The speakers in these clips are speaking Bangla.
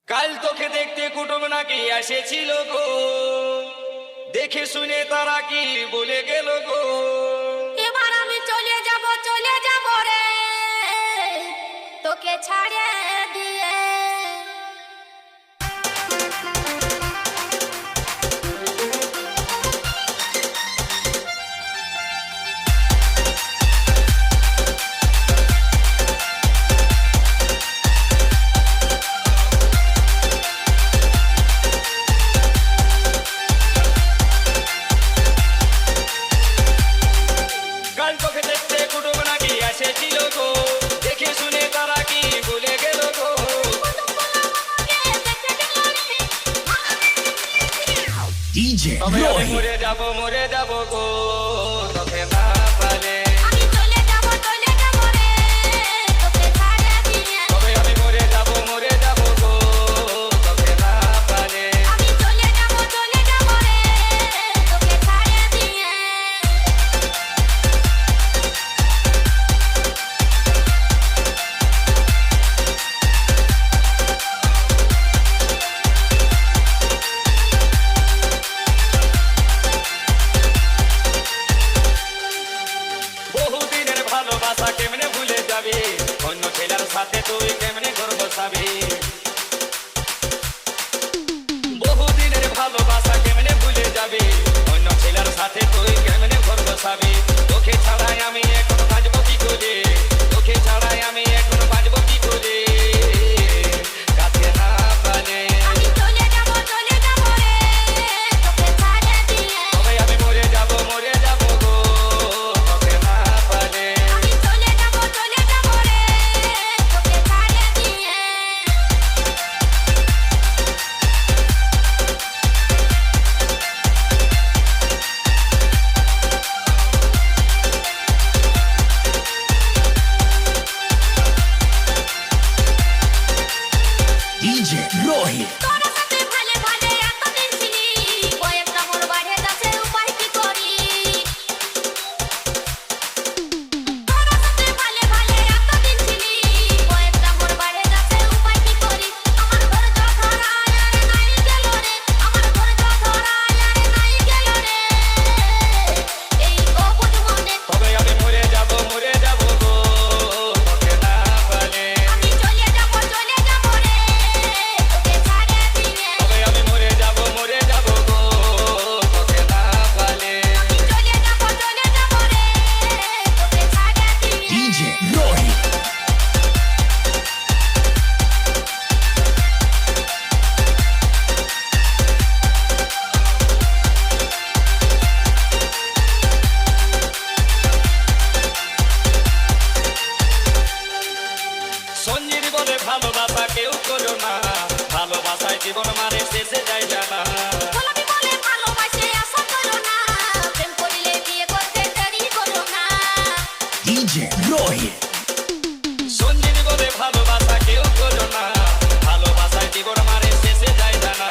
কাল তোকে দেখতে কুটুম নাকি এসেছিল গো, দেখে শুনে তারা কি বলে গেল গো। এবার আমি চলে যাব রে তোকে ছাড়ে দিয়ে। মরে যাব গো তোকে না পালে। আমি চলে যাব রে তোকে ছাড়ে দিয়ে। তবে আমি মরে যাব গো তোকে না পালে। আমি চলে যাব রে তোকে ছাড়ে দিয়ে। কেমনে ভুলে যাবি অন্য ছেলের সাথে তুই কেমনে ঘর বসাবি। বহুদিনের ভালোবাসা কেমনে ভুলে যাবি অন্য ছেলের সাথে তুই কেমনে ঘর বসাবি। তোকে ছাড়াই আমি এখন বাঁচবো কি করে, তোকে ছাড়াই আমি এখন বাঁচবো কি করে কাছে না পালে। আমি চলে যাব রে তোকে ছাড়ে দিয়ে। তবে আমি মরে যাব গো তোকে না পালে। আমি চলে যাব রে তোকে ছাড়ে দিয়ে। DJ Rohit তোর সাথে ভালে ভালে এতদিন ছিলি, কয়েকটা মোর বাড়ে যাচ্ছে উপায় কি করি। তোর সাথে ভালে ভালে এতদিন ছিলি, কয়েকটা মোর বাড়ে যাচ্ছে উপায় কি করি। আমার ঘর ধরা আর নাই গেল রে, আমার ঘর ধরা আর নাই গেল রে এই অবুঝ মনে। তবে আমি মরে যাব গো তোকে না পালে। আমি চলে যাব রে তোকে ছাড়ে দিয়ে। তবে আমি মরে যাব গো তোকে না পালে। আমি চলে যাব রে তোকে ছাড়ে দিয়ে। DJ Rohit সঞ্জিত বলে ভালোবাসা কেউ করো না, ভালোবাসায় জীবন মানে শেষে যায় জানা। গোলাপি বলে ভালোবাসে আশা করো না, প্রেম করিলে বিয়ে করতে দেরি করো না। DJ Rohit সঞ্জিত বলে ভালোবাসা কেউ করো না, ভালোবাসায় জীবন মানে শেষে যায় জানা।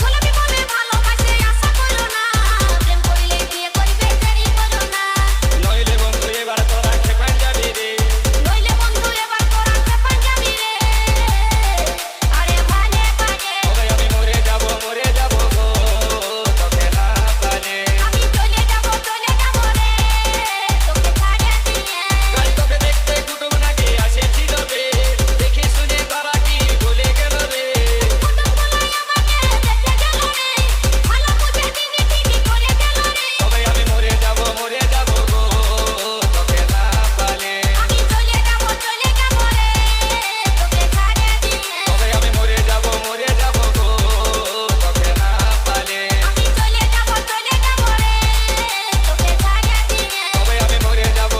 গোলাপি বলে ভালোবাসে আশা করো না, প্রেম করিলে বিয়ে করতে দেরি করো না। নইলে বন্ধু এবার তোরা খেপান যাবি রে, নইলে বন্ধু এবার তোরা খেপান যাবি রে আরে ভালে ভালে। তবে আমি মরে যাব গো তোকে না পালে। আমি চলে যাব রে তোকে ছাড়ে দিয়ে। কাল তোকে দেখতে কুটুম নাকি এসেছিল রে, দেখে শুনে তারা কি বলে গেল রে। কুটুম বলাই আমাকে দেখতে গেল রে, ভালো বুঝে দিদি ঠিকই করে গেল রে। তবে আমি মরে যাব গো তোকে না পালে। আমি চলে যাব রে তোকে ছাড়ে দিয়ে। তবে আমি মরে যাব গো তোকে না পালে। আমি চলে যাব রে তোকে ছাড়ে দিয়ে। তবে আমি মরে যাব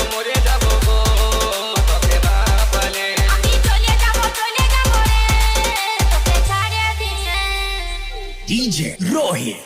গো তোকে না পালে। আমি চলে যাব রে তোকে ছাড়ে দিয়ে। DJ Rohit